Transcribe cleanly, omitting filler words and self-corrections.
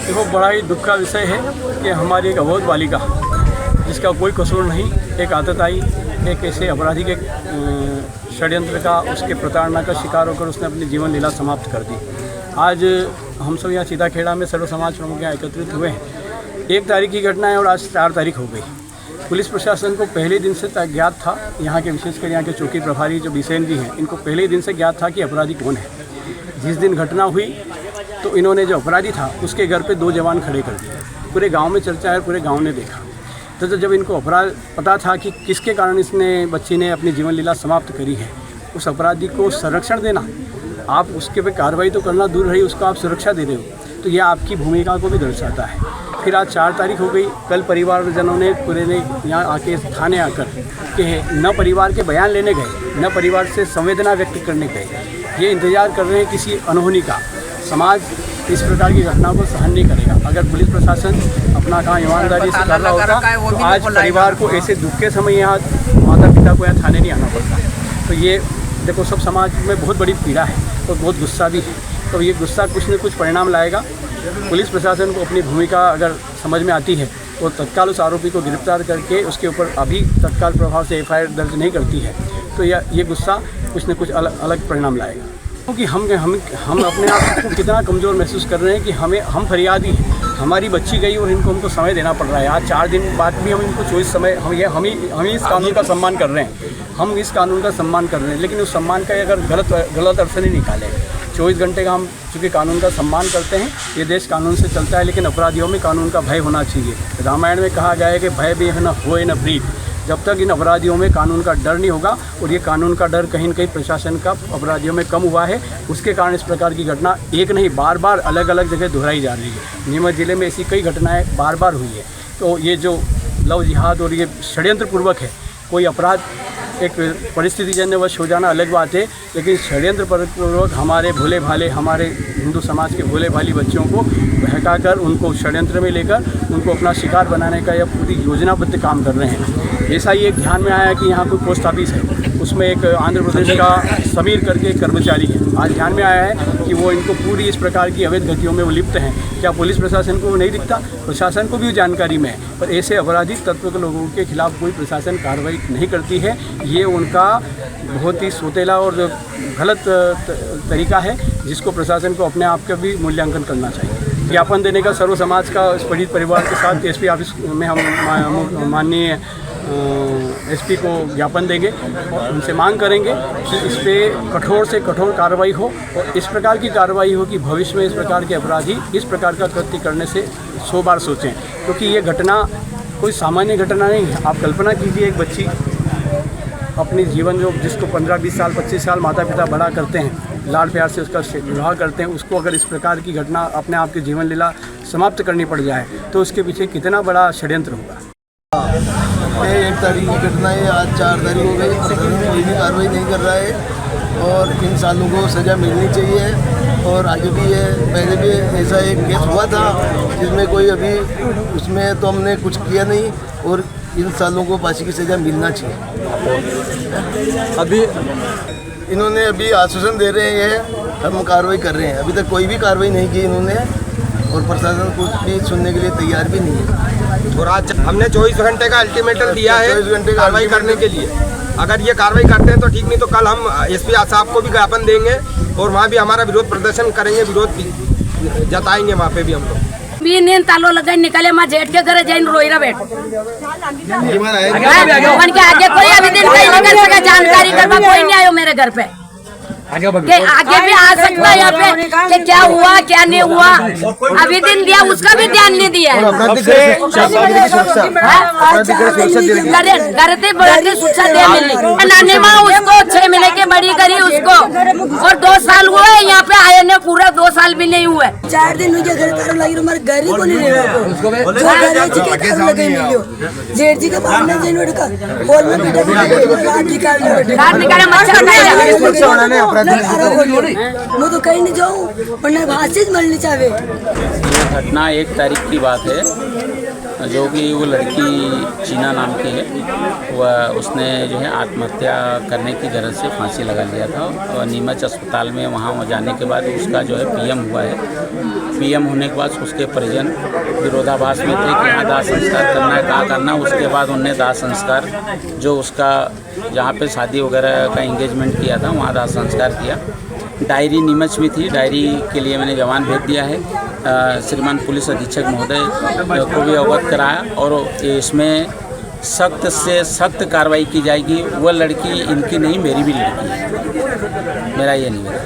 देखो, बड़ा ही दुख का विषय है कि हमारी एक अबोध बालिका जिसका कोई कसूर नहीं, एक आदत आई, एक ऐसे अपराधी के षड्यंत्र का, उसके प्रताड़ना का शिकार होकर उसने अपनी जीवन लीला समाप्त कर दी। आज हम सब यहाँ सीताखेड़ा में सर्व समाज प्रमुख यहाँ एकत्रित हुए हैं। 1 तारीख की घटना है और आज 4 तारीख हो गई। पुलिस प्रशासन को पहले दिन से ज्ञात था, यहाँ के विशेषकर यहाँ के चौकी प्रभारी जो बिसेन जी हैं, इनको पहले ही दिन से ज्ञात था कि अपराधी कौन है। जिस दिन घटना हुई तो इन्होंने जो अपराधी था उसके घर पे 2 जवान खड़े कर दिए। पूरे गांव में चर्चा है, पूरे गांव ने देखा। तो जब इनको अपराध पता था कि किसके कारण इसने बच्ची ने अपनी जीवन लीला समाप्त करी है, उस अपराधी को संरक्षण देना, आप उसके पे कार्रवाई तो करना दूर रही, उसको आप सुरक्षा दे रहे हो, तो यह आपकी भूमिका को भी दर्शाता है। फिर आज 4 तारीख हो गई। कल परिवारजनों ने पूरे ने यहाँ आके थाने आकर के न परिवार के बयान लेने गए, न परिवार से संवेदना व्यक्त करने गए। ये इंतज़ार कर रहे हैं किसी अनहोनी का। समाज इस प्रकार की घटना को सहन नहीं करेगा। अगर पुलिस प्रशासन अपना काम ईमानदारी से कर रहा होता तो आज परिवार को ऐसे दुख के समय यहाँ माता पिता को यहाँ थाने नहीं आना पड़ता। तो ये देखो, सब समाज में बहुत बड़ी पीड़ा है और बहुत गुस्सा भी है। तो ये गुस्सा कुछ न कुछ परिणाम लाएगा। पुलिस प्रशासन को अपनी भूमिका अगर समझ में आती है तो तत्काल उस आरोपी को गिरफ्तार करके उसके ऊपर अभी तत्काल प्रभाव से FIR दर्ज नहीं करती है तो ये गुस्सा कुछ न कुछ अलग परिणाम लाएगा। क्योंकि हम अपने आप को कितना कमज़ोर महसूस कर रहे हैं कि हम फरियादी हैं। हमारी बच्ची गई और हमको समय देना पड़ रहा है। आज 4 दिन बाद भी हम इनको 24 समय हम ही इस कानून का सम्मान कर रहे हैं। हम इस कानून का सम्मान कर रहे हैं, लेकिन उस सम्मान का अगर गलत अर्थ नहीं निकाले। 24 घंटे का हम चूँकि कानून का सम्मान करते हैं, ये देश कानून से चलता है, लेकिन अपराधियों में कानून का भय होना चाहिए। रामायण में कहा गया है कि भय भी न होए न भ्रीत। जब तक इन अपराधियों में कानून का डर नहीं होगा, और ये कानून का डर कहीं न कहीं प्रशासन का अपराधियों में कम हुआ है, उसके कारण इस प्रकार की घटना एक नहीं बार बार अलग अलग जगह दोहराई जा रही है। नीमच जिले में ऐसी कई घटनाएं बार बार हुई है। तो ये जो लव जिहाद और ये षड्यंत्रपूर्वक है, कोई अपराध एक परिस्थितिजन्यवश हो जाना अलग बात है, लेकिन षड्यंत्रपूर्वक हमारे भोले भाले, हमारे हिंदू समाज के भोले भाली बच्चों को बहकाकर उनको षड्यंत्र में लेकर उनको अपना शिकार बनाने का यह पूरी योजनाबद्ध काम कर रहे हैं। ऐसा ही एक ध्यान में आया कि यहाँ कोई पोस्ट ऑफिस है, उसमें एक आंध्र प्रदेश का समीर करके कर्मचारी है। आज ध्यान में आया है कि वो इनको पूरी इस प्रकार की अवैध गतियों में वो लिप्त हैं। क्या पुलिस प्रशासन को नहीं दिखता? प्रशासन को भी जानकारी में है, पर ऐसे अपराधिक तत्व के लोगों के खिलाफ कोई प्रशासन कार्रवाई नहीं करती है। ये उनका बहुत ही सोतेला और गलत तरीका है, जिसको प्रशासन को अपने आप का भी मूल्यांकन करना चाहिए। ज्ञापन देने का सर्व समाज का इस पीड़ित परिवार के साथ SP ऑफिस में हम माननीय SP को ज्ञापन देंगे और उनसे मांग करेंगे कि इस पर कठोर से कठोर कार्रवाई हो, और इस प्रकार की कार्रवाई हो कि भविष्य में इस प्रकार के अपराधी इस प्रकार का कृत्य करने से 100 बार सोचें। क्योंकि ये घटना कोई सामान्य घटना नहीं है। आप कल्पना कीजिए, एक बच्ची अपनी जीवन जिसको 15-20 साल 25 साल माता पिता बड़ा करते हैं, लाड प्यार से उसका विवाह करते हैं, उसको अगर इस प्रकार की घटना अपने आप की जीवन लीला समाप्त करनी पड़ जाए तो उसके पीछे कितना बड़ा षड्यंत्र होगा। ये 1 तारीख की घटना है, आज 4 तारीख हो गई। कोई भी कार्रवाई नहीं कर रहा है और इन सालों को सज़ा मिलनी चाहिए। और आगे भी है, पहले भी ऐसा एक केस हुआ था जिसमें कोई अभी उसमें तो हमने कुछ किया नहीं, और इन सालों को फांसी की सज़ा मिलना चाहिए। अभी इन्होंने अभी आश्वासन दे रहे हैं, हम कार्रवाई कर रहे हैं। अभी तक कोई भी कार्रवाई नहीं की इन्होंने, और प्रशासन कुछ भी सुनने के लिए तैयार भी नहीं है। और आज हमने 24 घंटे का अल्टीमेटम दिया है 24 घंटे कार्रवाई करने के लिए। अगर ये कार्रवाई करते हैं तो ठीक, नहीं तो कल हम SP साहब को भी ज्ञापन देंगे और वहाँ भी हमारा विरोध प्रदर्शन करेंगे, विरोध जताएंगे वहाँ पे भी हम लोग। నేను తలో लगा निकले मां जेठ के घर जाइन रोईरा बैठ उनके आगे कोई अभी दिन कहीं नहीं कर सका, जानकारी करवा कोई नहीं आयो मेरे घर पे। आगे भी आ सकता है यहाँ पे कि क्या हुआ क्या नहीं हुआ, अभी दिन दिया उसका भी ध्यान नहीं दिया। करते बढ़ते शिक्षा दे मिली नानी माँ उसको 6 महीने के बड़ी करी उसको, और 2 साल हुए यहाँ पे आए ने, पूरा 2 साल भी नहीं हुए। 4 दिन मुझे घर तार लगी, हमारे घर ही को नहीं ले जेठ जी का बाहर जैन का बोल में मैं तो कहीं नहीं जाऊँ, वरना भाषित मरनी चाहिए। ये घटना 1 तारीख की बात है, जो कि वो लड़की चीना नाम की है, वह उसने जो है आत्महत्या करने की गरज से फांसी लगा लिया था, और नीमच अस्पताल में वहाँ जाने के बाद उसका जो है PM हुआ है। पीएम होने के बाद उसके परिजन विरोधाभास में थे कि यहाँ दाह संस्कार करना है, कहाँ करना। उसके बाद उनने दाह संस्कार जो उसका जहाँ पे शादी वगैरह का एंगेजमेंट किया था वहाँ दाह संस्कार किया। डायरी नीमच में थी, डायरी के लिए मैंने जवान भेज दिया है। श्रीमान पुलिस अधीक्षक महोदय को भी अवगत कराया और इसमें सख्त से सख्त कार्रवाई की जाएगी। वह लड़की इनकी नहीं, मेरी भी लड़की है, मेरा ये नहीं है।